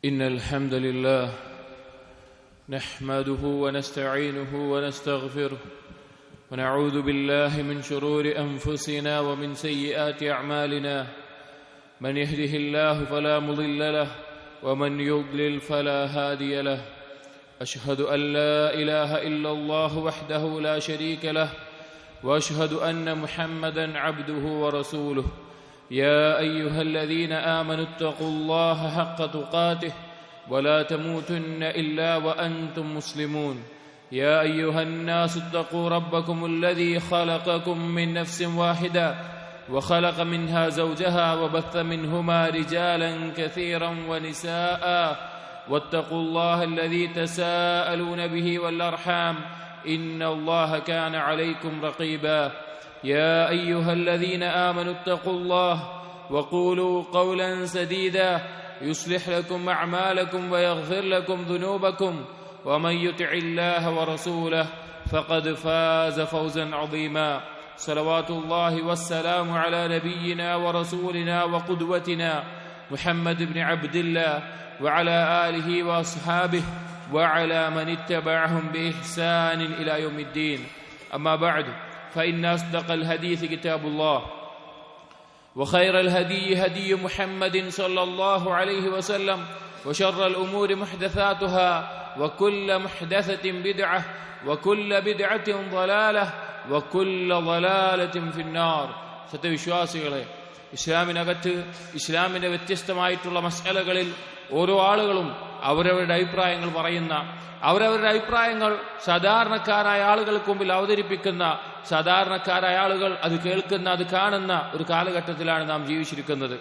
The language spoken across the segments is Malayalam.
إن الحمد لله نحمده ونستعينه ونستغفره ونعوذ بالله من شرور أنفسنا ومن سيئات أعمالنا من يهده الله فلا مضل له ومن يضلل فلا هادي له أشهد أن لا إله إلا الله وحده لا شريك له وأشهد أن محمدا عبده ورسوله يا أيها الذين آمنوا اتقوا الله حق تقاته ولا تموتن إلا وأنتم مسلمون يا أيها الناس اتقوا ربكم الذي خلقكم من نفس واحدة وخلق منها زوجها وبث منهما رجالا كثيرا ونساء واتقوا الله الذي تساءلون به والأرحام إن الله كان عليكم رقيبا يا أيها الذين آمنوا اتقوا الله وقولوا قولا سديدا يصلح لكم أعمالكم ويغفر لكم ذنوبكم ومن يطع الله ورسوله فقد فاز فوزا عظيما صلوات الله والسلام على نبينا ورسولنا وقدوتنا محمد بن عبد الله وعلى آله وأصحابه وعلى من اتبعهم بإحسان إلى يوم الدين أما بعد فإن أصدق الحديث كتاب الله وخير الهدي هدي محمد صلى الله عليه وسلم وشر الأمور محدثاتها وكل محدثة بدعة وكل بدعة ضلالة وكل ضلالة في النار. സത്യവിശ്വാസികളെ, ഇസ്ലാമിനകത്ത് ഇസ്ലാമിന്റെ വ്യത്യസ്തമായിട്ടുള്ള മസ്അലകളിൽ ഓരോ ആളുകളും അവരവരുടെ അഭിപ്രായങ്ങൾ പറയുന്ന, അവരവരുടെ അഭിപ്രായങ്ങൾ സാധാരണക്കാരായ ആളുകൾക്ക് മുമ്പിൽ അവതരിപ്പിക്കുന്ന, സാധാരണക്കാരായ ആളുകൾ അത് കേൾക്കുന്ന, അത് കാണുന്ന ഒരു കാലഘട്ടത്തിലാണ് നാം ജീവിച്ചിരിക്കുന്നത്.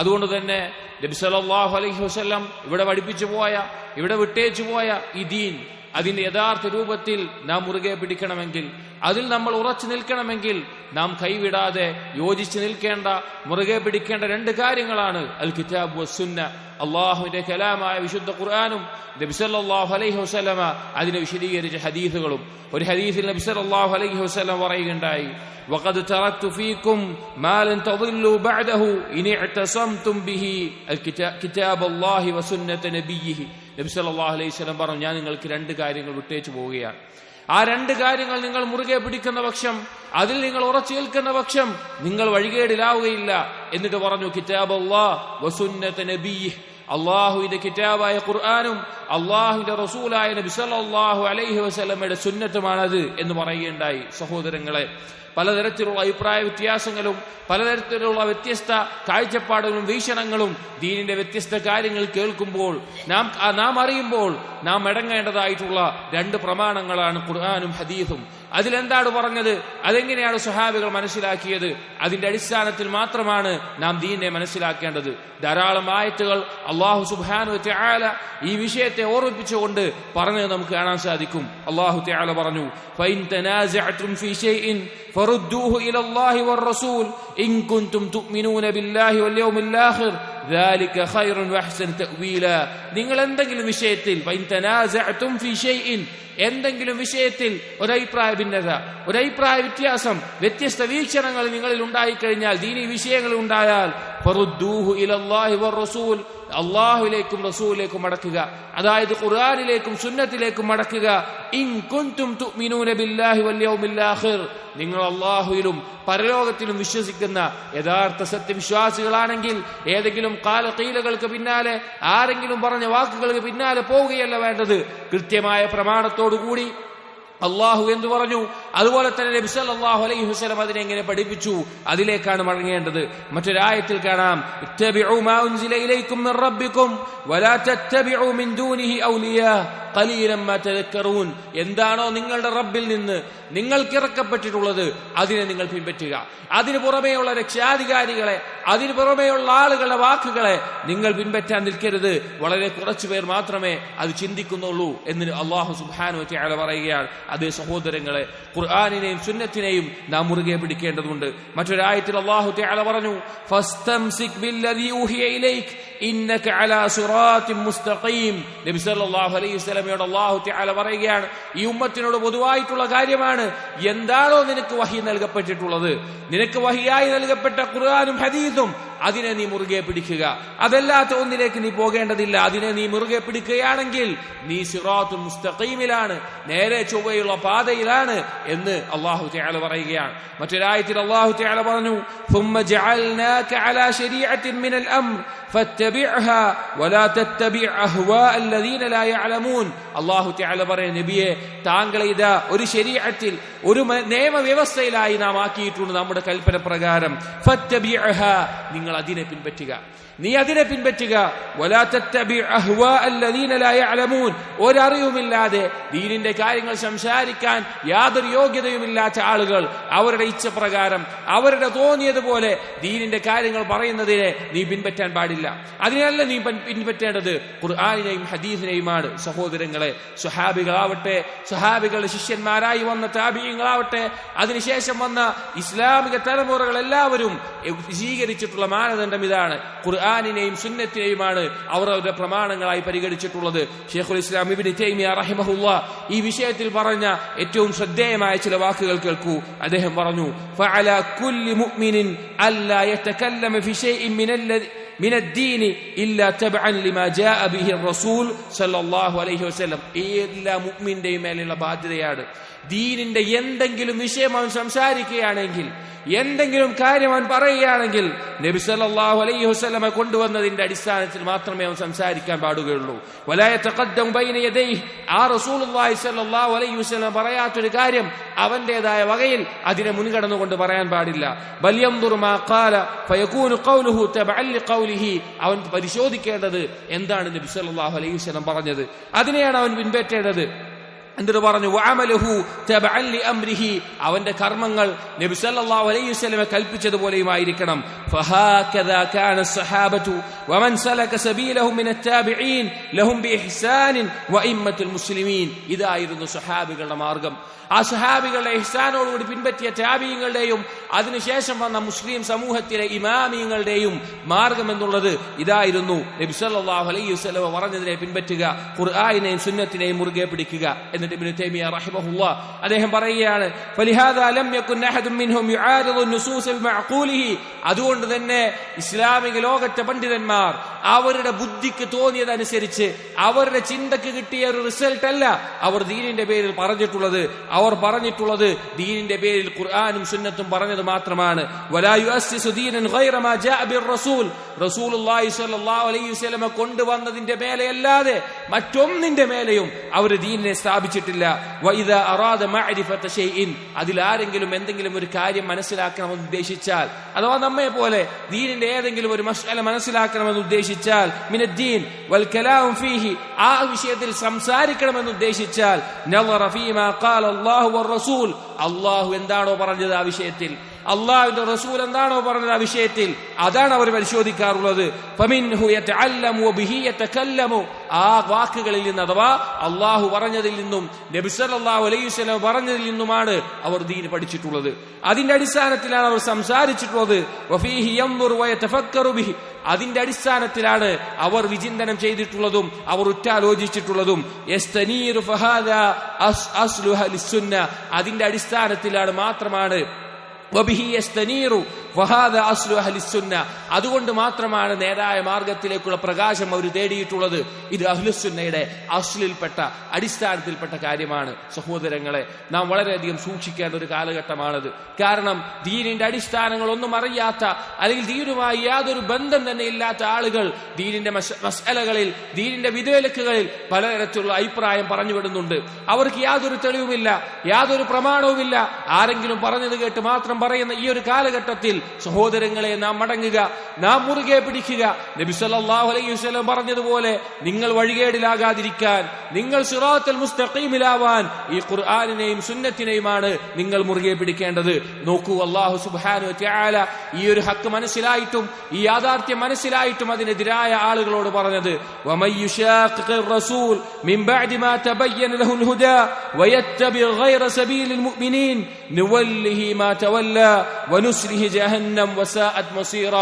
അതുകൊണ്ട് തന്നെ നബി സല്ലല്ലാഹു അലൈഹി വസല്ലം ഇവിടെ പഠിപ്പിച്ചു പോയ, ഇവിടെ വിട്ടേച്ചു പോയ ഈ ദീൻ അതിന്റെ യഥാർത്ഥ രൂപത്തിൽ നാം മുറുകെ പിടിക്കണമെങ്കിൽ, അതിൽ നമ്മൾ ഉറച്ചു നിൽക്കണമെങ്കിൽ നാം കൈവിടാതെ യോജിച്ച് നിൽക്കേണ്ട, മുറുകെ പിടിക്കേണ്ട രണ്ട് കാര്യങ്ങളാണ് അൽ കിതാബ് വസ്സുന്ന. അള്ളാഹുവിന്റെ കലാമായ വിശുദ്ധ ഖുർആനും നബി സല്ലല്ലാഹു അലൈഹി വസല്ലമ അതിനെ വിശദീകരിച്ച ഹദീസുകളും. ഒരു ഹദീസിൽ നബി സല്ലല്ലാഹു അലൈഹി വസല്ലം പറയുകയുണ്ടായി, വഖദ് തറക്തു ഫീകും മാ ലൻ തദില്ലു ബഅദഹു ഇൻ ഇഅ്തസംതും ബിഹി കിതാബല്ലാഹി വസുന്നത നബിയിഹി. നബി സല്ലല്ലാഹു അലൈഹി വസല്ലം പറഞ്ഞു, ഞാൻ നിങ്ങൾക്ക് രണ്ട് കാര്യങ്ങൾ വിട്ടേച്ചു പോവുകയാണ്. ആ രണ്ട് കാര്യങ്ങൾ നിങ്ങൾ മുറുകെ പിടിക്കുന്ന പക്ഷം, അതിൽ നിങ്ങൾ ഉറച്ചു നിൽക്കുന്ന പക്ഷം നിങ്ങൾ വഴികേടിലാവുകയില്ല. എന്നിട്ട് പറഞ്ഞു, കിതാബല്ലാഹ് വസുന്നത നബിയിഹി, അള്ളാഹുവിന്റെ കിതാബായ ഖുർആനും അള്ളാഹുവിന്റെ റസൂലായ നബി സല്ലല്ലാഹു അലൈഹി വസല്ലമയുടെ സുന്നത്തുമാണത് എന്ന് പറയുകയുണ്ടായി. സഹോദരങ്ങളെ, പലതരത്തിലുള്ള അഭിപ്രായ വ്യത്യാസങ്ങളും പലതരത്തിലുള്ള വ്യത്യസ്ത കാഴ്ചപ്പാടുകളും വീക്ഷണങ്ങളും ദീനിന്റെ വ്യത്യസ്ത കാര്യങ്ങൾ കേൾക്കുമ്പോൾ നാം അറിയുമ്പോൾ നാം മടങ്ങേണ്ടതായിട്ടുള്ള രണ്ട് പ്രമാണങ്ങളാണ് ഖുർആനും ഹദീസും. അതിലെന്താണ് പറഞ്ഞത്, അതെങ്ങനെയാണ് സ്വഹാബികൾ മനസ്സിലാക്കിയത്, അതിന്റെ അടിസ്ഥാനത്തിൽ മാത്രമാണ് നാം ദീനിനെ മനസ്സിലാക്കേണ്ടത്. ധാരാളം ആയത്തുകൾ അല്ലാഹു സുബ്ഹാനഹു വ തആല ഈ വിഷയത്തെ ഓർമ്മിപ്പിച്ചുകൊണ്ട് പറഞ്ഞത് നമുക്ക് കാണാൻ സാധിക്കും. അല്ലാഹു തആല പറഞ്ഞു, ഫൈൻ തനാസഅതും ഫീ ഷൈഇൻ ഫറുദ്ദൂഹു ഇലല്ലാഹി വറസൂൽ ഇൻ കുൻതും തുഅ്മിനൂന ബില്ലാഹി വൽ യൗമിൽ ആഖിർ ذلك خير واحسن تأويلا. നിങ്ങൾ എന്തെങ്കിലും വിഷയത്തിൽ ഫൈൻ തനാസഅതും ഫീ ഷൈഇൻ, എന്തെങ്കിലും വിഷയത്തിൽ ഒരഭിപ്രായ ഭിന്നത, ഒരഭിപ്രായ വ്യത്യാസം, വ്യത്യസ്ത വീക്ഷണങ്ങൾ നിങ്ങളിൽ ഉണ്ടായിക്കഴിഞ്ഞാൽ, ദീനി വിഷയങ്ങൾ ഉണ്ടായാൽ, ഫറുദ്ദൂഹു ഇലല്ലാഹി വറസൂൽ, അള്ളാഹുവിലേക്കും റസൂലിലേക്കും മടക്കുക, അതായത് ഖുർആനിലേക്കും സുന്നത്തിലേക്കും മടക്കുക. ഇൻ കുൻതും തുഅ്മിനൂന ബില്ലാഹി വൽ യൗമിൽ ആഖിർ, നിങ്ങൾ അള്ളാഹുവിലും പരലോകത്തിലും വിശ്വസിക്കുന്ന യഥാർത്ഥ സത്യവിശ്വാസികളാണെങ്കിൽ ഏതെങ്കിലും കാലഖീലകൾക്ക് പിന്നാലെ, ആരെങ്കിലും പറഞ്ഞ വാക്കുകൾക്ക് പിന്നാലെ പോവുകയല്ല വേണ്ടത്. കൃത്യമായ പ്രമാണത്തോടുകൂടി അള്ളാഹു എന്തു പറഞ്ഞു, അതുപോലെ തന്നെ നബി സല്ലല്ലാഹു അലൈഹി വസല്ലം അതിനെ എങ്ങനെ പഠിപ്പിച്ചു, അതിലേക്കാണ് മടങ്ങേണ്ടത്. മറ്റൊരായത്തിൽ കാണാം, ഇത്തബിഉ മാ ഉൻസില ഇലൈക്കും മിർ റബ്ബിക്കും വലാ തത്തബിഉ മിൻ ദൂനിഹി ഔലിയാ ഖലീലൻ മാ തദക്കറൂൻ. എന്താണോ നിങ്ങളുടെ റബ്ബിൽ നിന്ന് നിങ്ങൾക്ക് ഇറക്കപ്പെട്ടിട്ടുള്ളത് അതിനെ നിങ്ങൾ പിൻപറ്റുക. അതിനു പുറമേയുള്ള രക്ഷാധികാരികളെ, അതിനു പുറമേയുള്ള ആളുകളുടെ വാക്കുകളെ നിങ്ങൾ പിൻപറ്റാൻ നിൽക്കരുത്. വളരെ കുറച്ചു പേർ മാത്രമേ അത് ചിന്തിക്കുന്നുള്ളൂ എന്ന് അല്ലാഹു സുബ്ഹാനഹു വ തആല പറയുകയാണ്. അതേ സഹോദരങ്ങളെ, ഖുർആനിനെയും സുന്നത്തിനെയും നാം മുറുകെ പിടിക്കേണ്ടതുണ്ട്. മറ്റൊരായത്തിൽ അല്ലാഹു തആല പറഞ്ഞു, ഫസ്തംസിക് ബില്ലദീ ഊഹിയ ഇലൈക് ഇന്നക അലാ സിറാത്തിൻ മുസ്തഖീം. നബി സല്ലല്ലാഹു അലൈഹി വസല്ലമയോട് അല്ലാഹു തആല പറയുകയാണ്, ഈ ഉമ്മത്തിനോട് പൊതുവായിട്ടുള്ള കാര്യമാണ്, എന്താണോ നിനക്ക് വഹി നൽകപ്പെട്ടിട്ടുള്ളത്, നിനക്ക് വഹിയായി നൽകപ്പെട്ട ഖുർആനും ഹദീസും അതിനെ നീ മുറുകെ പിടിക്കുക. അതല്ലാത്ത ഒന്നിലേക്ക് നീ പോകേണ്ടതില്ല. അതിനെ നീ മുറുകെ പിടിക്കുകയാണെങ്കിൽ നീ സിറാത്തുൽ മുസ്തഖീമിലാണ്, നേരെ ചൊവ്വയുള്ള പാതയിലാണ് എന്ന് അല്ലാഹു തആല പറയുകയാണ്. മറ്റൊരായത്തിൽ അല്ലാഹു തആല പറഞ്ഞു, ثم جعلناك على شريعة من الأمر فاتبعها ولا تتبع أهواء الذين لا يعلمون. അല്ലാഹു തആല പറയുന്നു, നബിയെ താങ്കളെ ഇതാ ഒരു ശരീഅത്തിൽ, ഒരു നിയമവ്യവസ്ഥയിലായി നാം ആക്കിയിട്ടുണ്ട് നമ്മുടെ കൽപ്പന പ്രകാരം. ഫത്തബിഅഹാ, നിങ്ങൾ അതിനെ പിൻപറ്റുക, നീ അതിനെ പിൻപറ്റുക. വലാ തത്തബി അഹ്വാ അല്ലദീന ലാ യഅലമൂൻ, ഒരറിവുമില്ലാതെ ദീനിന്റെ കാര്യങ്ങൾ സംസാരിക്കാൻ യാതൊരു യോഗ്യതയുമില്ലാത്ത ആളുകൾ അവരുടെ ഇച്ഛപ്രകാരം അവരുടെ തോന്നിയതുപോലെ ദീനിന്റെ കാര്യങ്ങൾ പറയുന്നതിനെ നീ പിൻപറ്റാൻ പാടില്ല. അതിനല്ല നീ പിൻപറ്റേണ്ടത് ഖുർആനിനെയും ഹദീസിനെയുമാണ്. സഹോദരങ്ങളെ, സ്വഹാബികളാവട്ടെ, സ്വഹാബികളുടെ ശിഷ്യന്മാരായി വന്ന താബിഈങ്ങളാവട്ടെ, അതിനുശേഷം വന്ന ഇസ്ലാമിക തലമുറകൾ എല്ലാവരും സ്വീകരിച്ചിട്ടുള്ള മാനദണ്ഡം ഇതാണ്. ഖുർആനിനെയും സുന്നത്തിനെയുമാണ് അവർ അവരുടെ പ്രമാണങ്ങളായി പരിഗണിച്ചിട്ടുള്ളത്. ശൈഖുൽ ഇസ്ലാം ഇബ്നു തൈമിയ റഹിമഹുല്ലാഹ് ഈ വിഷയത്തിൽ പറഞ്ഞ ഏറ്റവും ശ്രദ്ധേയമായ ചില വാക്കുകൾ കേൾക്കൂ. അദ്ദേഹം പറഞ്ഞു, ഫഅലാ കുല്ലി മുഅ്മിനിൻ അല്ലാ യതകല്ലമ ഫി ഷൈഇൻ മിന الدين ഇല്ലാ തബഅൻ ലിമാ ജാഅ ബിഹി റസൂൽ സല്ലല്ലാഹു അലൈഹി വസല്ലം. എല്ലാ മുഅ്മിന്റെയും മേലുള്ള ബാധ്യതയാണ് ദീനിന്റെ എന്തെങ്കിലും വിഷയം അവൻ സംസാരിക്കുകയാണെങ്കിൽ, എന്തെങ്കിലും കാര്യം അവൻ പറയുകയാണെങ്കിൽ നബി സല്ലല്ലാഹു അലൈഹി വസല്ലമ കൊണ്ടുവന്നതിന്റെ അടിസ്ഥാനത്തിൽ മാത്രമേ അവൻ സംസാരിക്കാൻ പാടുകയുള്ളൂ. വലാ യതഖദ്ദമു ബൈന യദൈഹി, ആ റസൂലുള്ളാഹി സ്വല്ലല്ലാഹു അലൈഹി വസല്ലം പറയാത്തൊരു കാര്യം അവന്റേതായ വകയിൽ അതിനെ മുൻകടന്നുകൊണ്ട് പറയാൻ പാടില്ല. ബൽ യൻദുറു മാ ഖാല ഫയകൂനു ഖൗലുഹു തബഅൻ ലിഖൗലിഹി, അവൻ പരിശോധിക്കേണ്ടത് എന്താണ് നബി സല്ലല്ലാഹു അലൈഹി വസല്ലം പറഞ്ഞത്, അതിനെയാണ് അവൻ പിൻപറ്റേണ്ടത്. എന്നിട്ട് പറഞ്ഞു, വഅമലുഹു തബഅൻ ലിഅംരിഹി, അവന്റെ കർമ്മങ്ങൾ നബി സല്ലല്ലാഹു അലൈഹി വസല്ലം കൽപ്പിച്ചതുപോലെയുമായിരിക്കണം. ഫഹാകദാ കാന الصحابة ومن سلك سبيلهم من التابعين لهم بإحسان وإمة المسلمين. ഇതായിരുന്നു സ്വഹാബികളുടെ മാർഗം. ആ സ്വഹാബികളുടെ ഇഹ്സാനോടുകൂടി പിൻപറ്റിയ താബിഈങ്ങളുടെയും അതിനുശേഷം വന്ന മുസ്ലിം സമൂഹത്തിലെ ഇമാമിങ്ങളുടെയും മാർഗം എന്നുള്ളത് ഇതായിരുന്നു. നബി സല്ലല്ലാഹു അലൈഹി വസല്ലം പറഞ്ഞതിനെ പിൻപറ്റുക, ഖുർആനിനെയും സുന്നത്തിനെയും മുറുകെ പിടിക്കുക. എന്നിട്ട് ഇബ്നു തൈമിയ റഹിമഹുല്ലാഹ് അദ്ദേഹം പറയുകയാണ്, ഫലിഹാദാ ലം യകുൻ അഹദുൻ മിൻഹും യുആരിദു النصوص بمعقوله. അതുകൊണ്ട് തന്നെ ഇസ്ലാമിക ലോകത്തെ പണ്ഡിതന്മാർ അവരുടെ ബുദ്ധിക്ക് തോന്നിയതനുസരിച്ച് അവരുടെ ചിന്തക്ക് കിട്ടിയ ഒരു റിസൾട്ട് അല്ല അവർ ദീനിന്റെ പേരിൽ പറഞ്ഞിട്ടുള്ളത്. അവർ പറഞ്ഞിട്ടുള്ളത് ദീനിന്റെ പേരിൽ ഖുർആനും സുന്നത്തും പറഞ്ഞത് മാത്രമാണ്. വലാ യുഅസ്സിസു ദീനൻ ഗൈറ മാ ജാഅ ബിർറസൂൽ, റസൂലുള്ളാഹി സ്വല്ലല്ലാഹു അലൈഹി വസല്ലം കൊണ്ടുവന്നതിന്റെ മേലെയല്ലാതെ മറ്റൊന്നിന്റെ മേലെയും അവർ ദീനിനെ സ്ഥാപിച്ചിട്ടില്ല. വഇദാ അറാദ മഅരിഫത ഷൈഇൻ, അതിൽ ആരെങ്കിലും എന്തെങ്കിലും ഒരു കാര്യം മനസ്സിലാക്കണമെന്ന് ഉദ്ദേശിച്ചാൽ, അഥവാ നമ്മെ പോലെ ദീനിന്റെ ഏതെങ്കിലും ഒരു മസ്അല മനസ്സിലാക്കണമെന്ന് ഉദ്ദേശിച്ചാൽ, മിനദ്ദീൻ വൽ കലാം ഫീഹി, ആ വിഷയത്തിൽ സംസാരിക്കണമെന്ന് ഉദ്ദേശിച്ചാൽ, നളറ ഫീമാ ഖാല അല്ലാഹു വർ റസൂൽ, അല്ലാഹു എന്താണോ പറഞ്ഞത് ആ വിഷയത്തിൽ, അല്ലാഹുവിന്റെ റസൂൽ എന്താണോ പറഞ്ഞത് ആ വിഷയത്തിൽ, അതാണ് അവർ പരിശോധിക്കാറുള്ളത്. ഫമിൻഹു യതഅല്ലമു വബിഹി യതകല്ലമു, ആ വാക്കുകളിൽ നിന്ന് അഥവാ അല്ലാഹു പറഞ്ഞതിൽ നിന്നും നബി സല്ലല്ലാഹു അലൈഹി വസല്ലം പറഞ്ഞതിൽ നിന്നുമാണ് അവർ ദീൻ പഠിച്ചിട്ടുള്ളത്. അതിന്റെ അടിസ്ഥാനത്തിലാണ് അവർ സംസാരിച്ചിട്ടുള്ളത്. വഫീഹി യൻദുറു വയതഫക്കറു ബിഹി, അതിന്റെ അടിസ്ഥാനത്തിലാണ് അവർ വിചിന്തനം ചെയ്തിട്ടുള്ളതും അവർ ഉറ്റാലോചിച്ചിട്ടുള്ളതും. യസ്തനീറു ഫഹാദാ അസ്ലു അഹ്ലിസുന്ന, അതിന്റെ അടിസ്ഥാനത്തിലാണ് മാത്രമാണ് വബിഹി യസ്തനീറു വഹാദാ അസ്ലു അഹ്ലിസുന്ന, അതുകൊണ്ട് മാത്രമാണ് നേരായ മാർഗത്തിലേക്കുള്ള പ്രകാശം അവർ തേടിയിട്ടുള്ളത്. ഇത് അഹ്ലുസുന്നയുടെ അസ്ലിൽപ്പെട്ട അടിസ്ഥാനത്തിൽപ്പെട്ട കാര്യമാണ്. സഹോദരങ്ങളെ, നാം വളരെയധികം സൂക്ഷിക്കേണ്ട ഒരു കാലഘട്ടമാണത്. കാരണം ദീനിന്റെ അടിസ്ഥാനങ്ങൾ ഒന്നും അറിയാത്ത, അല്ലെങ്കിൽ ദീനുമായി യാതൊരു ബന്ധം തന്നെ ഇല്ലാത്ത ആളുകൾ ദീനിന്റെ മസ്അലകളിൽ, ദീനിന്റെ വിധേയക്കുകളിൽ പലതരത്തിലുള്ള അഭിപ്രായം പറഞ്ഞു വിടുന്നുണ്ട്. അവർക്ക് യാതൊരു തെളിവുമില്ല, യാതൊരു പ്രമാണവുമില്ല. ആരെങ്കിലും പറഞ്ഞത് കേട്ട് മാത്രം പറയുന്ന ഈ ഒരു കാലഘട്ടത്തിൽ സഹോദരങ്ങളെ, നാം മടങ്ങുക, നാം മുറുകെ പിടിക്കുക. നബി സല്ലല്ലാഹു അലൈഹി വസല്ലം പറഞ്ഞതുപോലെ നിങ്ങൾ വഴികേടിലാകാതിരിക്കാൻ, നിങ്ങൾ സിറാത്തുൽ മുസ്തഖീമിലാവാൻ ഈ ഖുർആനിനെയും സുന്നത്തിനെയുമാണ് നിങ്ങൾ മുറുകെ പിടിക്കേണ്ടത്. നോക്കൂ, അല്ലാഹു സുബ്ഹാനഹു വ തആല ഈ ഒരു ഹക്ക് മനസ്സിലായിട്ടും ഈ യാഥാർത്ഥ്യം മനസ്സിലായിട്ടും അതിനെതിരായ ആളുകളോട് പറഞ്ഞത്, വമൻ യുശാഖിഖിർ റസൂൽ മിൻ ബഅദി മാ തബയ്യന ലഹുൽ ഹുദാ വയത്തബി ഗൈറ സബീലിൽ മുഅ്മിനീൻ നുവല്ലിഹി മാ തവല്ല തവല്ല വനുസ്രിഹി ജഹന്നം വസഅത് മസീറ.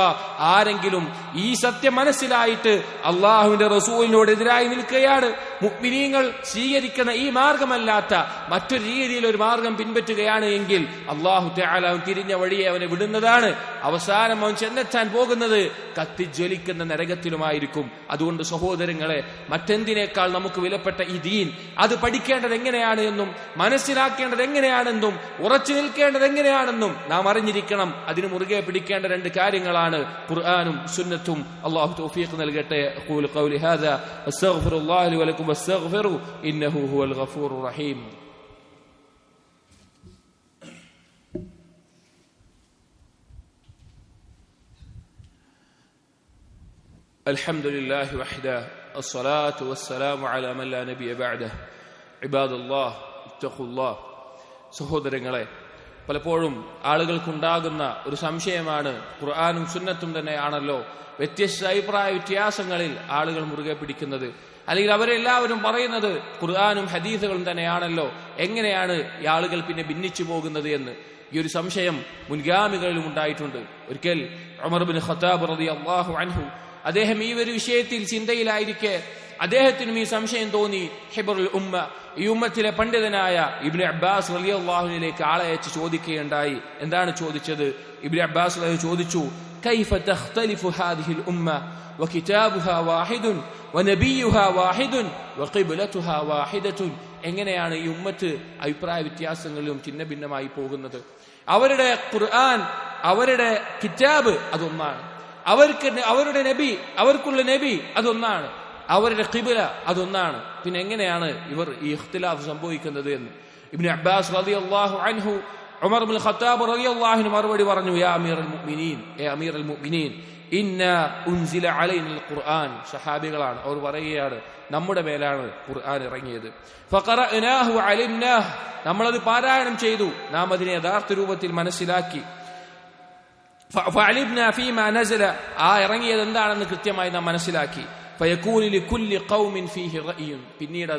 ആരെങ്കിലും ഈ സത്യം മനസ്സിലായിട്ട് അല്ലാഹുവിന്റെ റസൂലിനോട് എതിരായി നിൽക്കുകയാണ്, മുഅ്മിനീങ്ങൾ സ്വീകരിക്കുന്ന ഈ മാർഗമല്ലാത്ത മറ്റൊരു രീതിയിൽ ഒരു മാർഗം പിൻപറ്റുകയാണ് എങ്കിൽ അല്ലാഹു തആല തിരിഞ്ഞ വഴിയെ അവനെ വിടുന്നതാണ്. അവസാനം അവൻ ചെന്നെത്താൻ പോകുന്നത് കത്തിജ്വലിക്കുന്ന നരകത്തിലുമായിരിക്കും. അതുകൊണ്ട് സഹോദരങ്ങളെ, മറ്റെന്തിനേക്കാൾ നമുക്ക് വിലപ്പെട്ട ഈ ദീൻ, അത് പഠിക്കേണ്ടത് എങ്ങനെയാണ് എന്നും മനസ്സിലാക്കേണ്ടത് എങ്ങനെയാണെന്നും ഉറച്ചു നിൽക്കേണ്ടത് എങ്ങനെയാണെന്നും നാം അറിഞ്ഞിരിക്കണം. അതിന് മുറുകെ പിടിക്കേണ്ട രണ്ട് കാര്യങ്ങളാണ് ഖുർആനും സുന്നത്തും. അല്ലാഹു തൗഫീഖ് നൽകട്ടെ. അഖൂലു ഖൗലി ഹാദാ അസ്തഗ്ഫിറുല്ലാഹ ലി വലക്കും വസ്തഗ്ഫിറു ഇന്നഹു ഹുവൽ ഗഫൂറുർ റഹീം. അൽഹംദുലില്ലാഹി വഹ്ദഹു അസ്സലാത്തു വസ്സലാമു അലാ മൻ ലാ നബിയ ബഅദഹു. ഇബാദല്ലാഹ് ഇത്തഖുല്ലാഹ്. സഹോദരങ്ങളെ, പലപ്പോഴും ആളുകൾക്കുണ്ടാകുന്ന ഒരു സംശയമാണ്, ഖുർആനും സുന്നത്തും തന്നെയാണല്ലോ വ്യത്യസ്ത അഭിപ്രായ വ്യത്യാസങ്ങളിൽ ആളുകൾ മുറുകെ പിടിക്കുന്നത്, അല്ലെങ്കിൽ അവരെല്ലാവരും പറയുന്നത് ഖുർആനും ഹദീസുകളും തന്നെയാണല്ലോ, എങ്ങനെയാണ് ഈ ആളുകൾ പിന്നെ ഭിന്നിച്ചു പോകുന്നത് എന്ന്. ഈ ഒരു സംശയം മുൻഗാമികളിലും ഉണ്ടായിട്ടുണ്ട്. ഒരിക്കൽ ഉമർ ഇബ്നു ഖത്താബ് റളിയല്ലാഹു അൻഹു അദ്ദേഹം ഈ ഒരു വിഷയത്തിൽ ചിന്തയിലായിരിക്കെ അദ്ദേഹത്തിനും ഈ സംശയം തോന്നി. ഹിബ്റുൽ ഉമ്മ, ഈ ഉമ്മത്തിലെ പണ്ഡിതനായ ഇബ്നു അബ്ബാസ് റളിയല്ലാഹു അൻഹുവിലേക്ക് ആളെ അയച്ച് ചോദിക്കുകയുണ്ടായി. എന്താണ് ചോദിച്ചത്? ഇബ്നു അബ്ബാസ് ചോദിച്ചു, കൈഫ തഖ്തലിഫു ഹാദിഹിൽ ഉമ്മ വകിതാബുഹാ വാഹിദുൻ വനബിയുഹാ വാഹിദുൻ വഖിബ്ലതുഹാ വാഹിദത്തുൻ. എങ്ങനെയാണ് ഈ ഉമ്മത്ത് അഭിപ്രായ വ്യത്യാസങ്ങളിലും ഛിന്ന ഭിന്നമായി പോകുന്നത്? അവരുടെ ഖുർആൻ, അവരുടെ കിതാബ് അതൊന്നാണ്, അവരുടെ നബി, അവർക്കുള്ള നബി അതൊന്നാണ്, അവരുടെ ഖിബ്ല അതൊന്നാണ്. പിന്നെ എങ്ങനെയാണ് ഇവർ ഈ ഇഖ്തിലാഫ് സംഭവിക്കുന്നത് എന്ന് ഇബ്നു അബ്ബാസ് റളിയല്ലാഹു അൻഹു ഉമർ ഇബ്നു ഖത്താബ് റളിയല്ലാഹു അൻഹു മറുപടി പറഞ്ഞു, യാ അമീറൽ മുഅ്മിനീൻ, അമീറൽ മുഅ്മിനീൻ, ഇന്നാ ഉൻസില അലൈനൽ ഖുർആൻ. സഹാബികളാണ്, അവർ പറയുകയാണ്, നമ്മുടെ മേലാണ് ഖുർആൻ ഇറങ്ങിയത്. ഫഖറഅനാഹു വഅലിംനാഹു, നമ്മളത് പാരായണം ചെയ്തു, നാം അതിനെ യഥാർത്ഥ രൂപത്തിൽ മനസ്സിലാക്കി. ഫഅലിംനാ ഫീമാ നസല, ആ ഇറങ്ങിയത് എന്താണെന്ന് കൃത്യമായി നാം മനസ്സിലാക്കി. ഫയകൂനു ലികുല്ലി ഖൗമിൻ ഫീഹി റഅയ്യുൻ, പിന്നീട്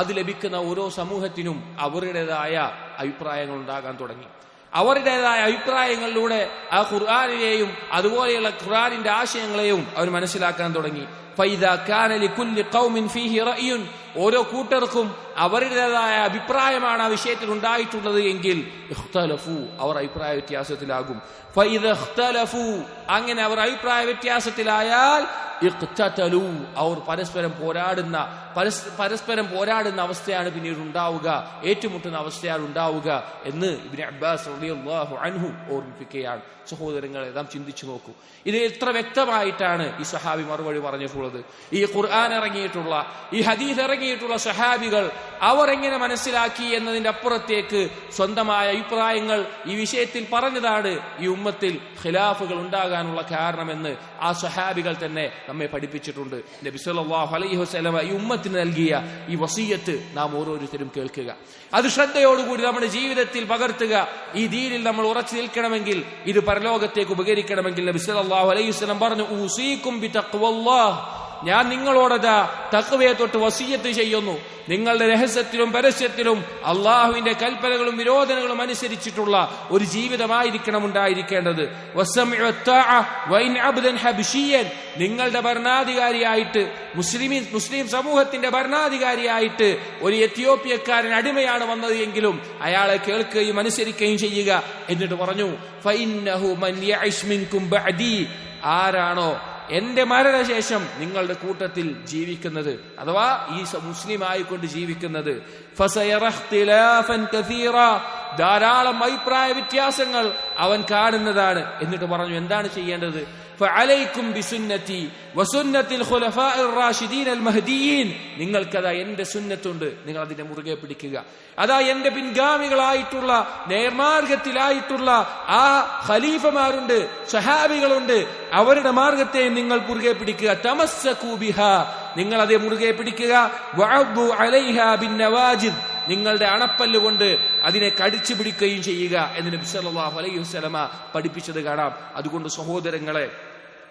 അത് ലഭിക്കുന്ന ഓരോ സമൂഹത്തിനും അവരുടേതായ അഭിപ്രായങ്ങൾ ഉണ്ടാകാൻ തുടങ്ങി. അവരുടേതായ അഭിപ്രായങ്ങളിലൂടെ ആ ഖുർആനിനെയും അതുപോലെയുള്ള ഖുർആനിന്റെ ആശയങ്ങളെയും അവർ മനസ്സിലാക്കാൻ തുടങ്ങി. ഫൈദാ കാന ലികുല്ലി ഖൗമിൻ ഫീഹി റഅയ്യുൻ, ഓരോ കൂട്ടർക്കും അവരുടേതായ അഭിപ്രായമാണ് ആ വിഷയത്തിൽ ഉണ്ടായിട്ടുള്ളത് എങ്കിൽ ഇഖ്തലഫു, അവർ അഭിപ്രായ വ്യത്യാസത്തിലാകും. ഫൈദാ ഇഖ്തലഫു, അങ്ങനെ അവർ അഭിപ്രായ വ്യത്യാസത്തിലായാൽ ഇഖ്തതലു, അവർ പരസ്പരം പോരാടുന്ന അവസ്ഥയാണ് പിന്നീട് ഉണ്ടാവുക, ഏറ്റുമുട്ടുന്ന അവസ്ഥയാണ് ഉണ്ടാവുക എന്ന് ഇബ്നു അബ്ബാസ് റളിയല്ലാഹു അൻഹു ഓർമ്മിപ്പിക്കുകയാണ്. സഹോദരങ്ങളെ, നാം ചിന്തിച്ചു നോക്കൂ, ഇത് എത്ര വ്യക്തമായിട്ടാണ് ഈ സഹാബി മറുപടി പറഞ്ഞിട്ടുള്ളത്. ഈ ഖുർആൻ ഇറങ്ങിയിട്ടുള്ള, ഈ ഹദീസ് ഇറങ്ങിയിട്ടുള്ള സഹാബികൾ അവർ എങ്ങനെ മനസ്സിലാക്കി എന്നതിന്റെ അപ്പുറത്തേക്ക് സ്വന്തമായ അഭിപ്രായങ്ങൾ ഈ വിഷയത്തിൽ പറഞ്ഞതാണ് ഈ ഉമ്മത്തിൽ ഖിലാഫുകൾ ഉണ്ടാകാനുള്ള കാരണമെന്ന് ആ സഹാബികൾ തന്നെ നമ്മെ പഠിപ്പിച്ചിട്ടുണ്ട്. നബി സല്ലല്ലാഹു അലൈഹി വസല്ലം ഈ ഉമ്മത്തിന് നൽകിയ ഈ വസിയ്യത്ത് നാം ഓരോരുത്തരും കേൾക്കുക, അത് ശ്രദ്ധയോടുകൂടി നമ്മുടെ ജീവിതത്തിൽ പകർത്തുക. ഈ ദീനിൽ നമ്മൾ ഉറച്ചു നിൽക്കണമെങ്കിൽ, ഇത് പരലോകത്തേക്ക് ഉപകരിക്കണമെങ്കിൽ നബി സല്ലല്ലാഹു അലൈഹി വസല്ലം പറഞ്ഞു, ഊസീകും ബിതഖ്വല്ലാഹ്, ഞാൻ നിങ്ങളോടതാ തഖ്വയെ തൊട്ട് വസിയ്യത്ത് ചെയ്യുന്നു. നിങ്ങളുടെ രഹസ്യത്തിലും പരസ്യത്തിലും അള്ളാഹുവിന്റെ കൽപ്പനകളും വിരോധനങ്ങളും അനുസരിച്ചിട്ടുള്ള ഒരു ജീവിതമായിരിക്കണം ഉണ്ടായിരിക്കേണ്ടത്. നിങ്ങളുടെ ഭരണാധികാരിയായിട്ട്, മുസ്ലിം സമൂഹത്തിന്റെ ഭരണാധികാരിയായിട്ട് ഒരു എത്യോപ്യക്കാരൻ അടിമയാണ് വന്നത് എങ്കിലും അയാളെ കേൾക്കുകയും അനുസരിക്കുകയും ചെയ്യുക. എന്നിട്ട് പറഞ്ഞു, ഫഇന്നഹു മൻ യഇശ് മിൻകും ബഅദി, ആരാണോ എന്റെ മരണശേഷം നിങ്ങളുടെ കൂട്ടത്തിൽ ജീവിക്കുന്നത്, അഥവാ ഈ മുസ്ലിം ആയിക്കൊണ്ട് ജീവിക്കുന്നത്, ധാരാളം അഭിപ്രായ വ്യത്യാസങ്ങൾ അവൻ കാണുന്നതാണ്. എന്നിട്ട് പറഞ്ഞു, എന്താണ് ചെയ്യേണ്ടത്? ഫഅലൈക്കും ബിസുന്നതി വസുന്നത്തിൽ ഖുലഫാഇർ റാഷിദീൻ അൽ മഹ്ദിയീൻ, നിങ്ങൾക്കതാ എന്റെ സുന്നത്തുണ്ട്, നിങ്ങൾ അതിനെ മുറുകെ പിടിക്കുക. അതാ എന്റെ പിൻഗാമികളായിട്ടുള്ള നേർമാർഗത്തിലായിട്ടുള്ള ആ ഖലീഫമാരുണ്ട്, സഹാബികളുണ്ട്, അവരുടെ മാർഗത്തെ നിങ്ങൾ മുറുകെ പിടിക്കുക. തമസ്സകൂ ബിഹാ, നിങ്ങൾ അതേ മുറുകെ പിടിക്കുക. വഅദു അലൈഹാ ബിന്നവാജിദ്, നിങ്ങളുടെ അണപ്പല്ലുകൊണ്ട് അതിനെ കടിച്ചു പിടിക്കുകയും ചെയ്യുക എന്ന് നബി സല്ലല്ലാഹു അലൈഹി വസല്ലമ പഠിപ്പിച്ചത് കാണാം. അതുകൊണ്ട് സഹോദരങ്ങളെ,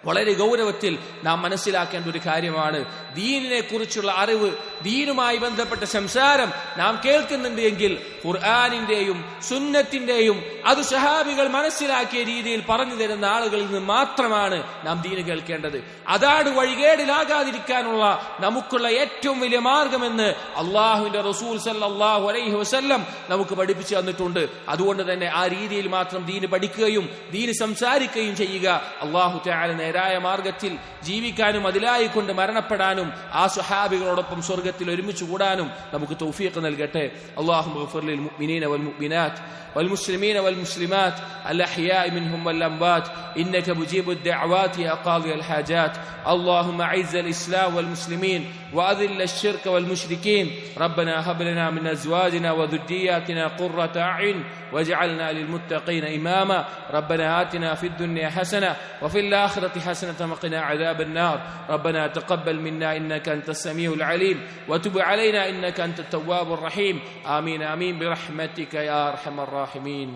വളരെ ഗൗരവത്തിൽ നാം മനസ്സിലാക്കേണ്ട ഒരു കാര്യമാണ്. ദീനിനെ കുറിച്ചുള്ള അറിവ്, ദീനുമായി ബന്ധപ്പെട്ട സംസാരം നാം കേൾക്കുന്നുണ്ട് എങ്കിൽ ഖുർആനിന്റെയും സുന്നത്തിന്റെയും അത് സ്വഹാബികൾ മനസ്സിലാക്കിയ രീതിയിൽ പറഞ്ഞു തരുന്ന ആളുകളിൽ നിന്ന് മാത്രമാണ് നാം ദീന് കേൾക്കേണ്ടത്. അതാണ് വഴികേടിലാകാതിരിക്കാനുള്ള നമുക്കുള്ള ഏറ്റവും വലിയ മാർഗമെന്ന് അള്ളാഹുവിന്റെ റസൂൽ സല്ലല്ലാഹു അലൈഹി വസല്ലം നമുക്ക് പഠിപ്പിച്ചു തന്നിട്ടുണ്ട്. അതുകൊണ്ട് തന്നെ ആ രീതിയിൽ മാത്രം ദീന് പഠിക്കുകയും ദീന് സംസാരിക്കുകയും ചെയ്യുക. അള്ളാഹു തആല നേരായ മാർഗത്തിൽ ജീവിക്കാനും അതിലായി കൊണ്ട് മരണപ്പെടാനും ആ സ്വഹാബികളോടൊപ്പം സ്വർഗ്ഗത്തിൽ ഒരുമിച്ച് കൂടാനും നമുക്ക് തൗഫീഖ് നൽകട്ടെ. അല്ലാഹുമ്മ ഗ്ഫിർ ലിൽ മുഅ്മിനീന വൽ മുഅ്മിനാത്ത് വൽ മുസ്ലിമീന വൽ മുസ്ലിമാത്ത് അൽ അഹ്യാഇ മിൻഹും വൽ അംവാത്ത് ഇന്നക മുജീബുദ് ദഅവാതി യാ ഖാദിയൽ ഹാജാത്ത്. اللهم أعز الإسلام والمسلمين وأذل الشرك والمشركين. ربنا هب لنا من أزواجنا وذرياتنا قرة أعين واجعلنا للمتقين إماما. ربنا آتنا في الدنيا حسنة وفي الآخرة حسنة وقنا عذاب النار. ربنا تقبل منا إنك أنت السميع العليم وتب علينا إنك أنت التواب الرحيم. آمين آمين برحمتك يا أرحم الراحمين.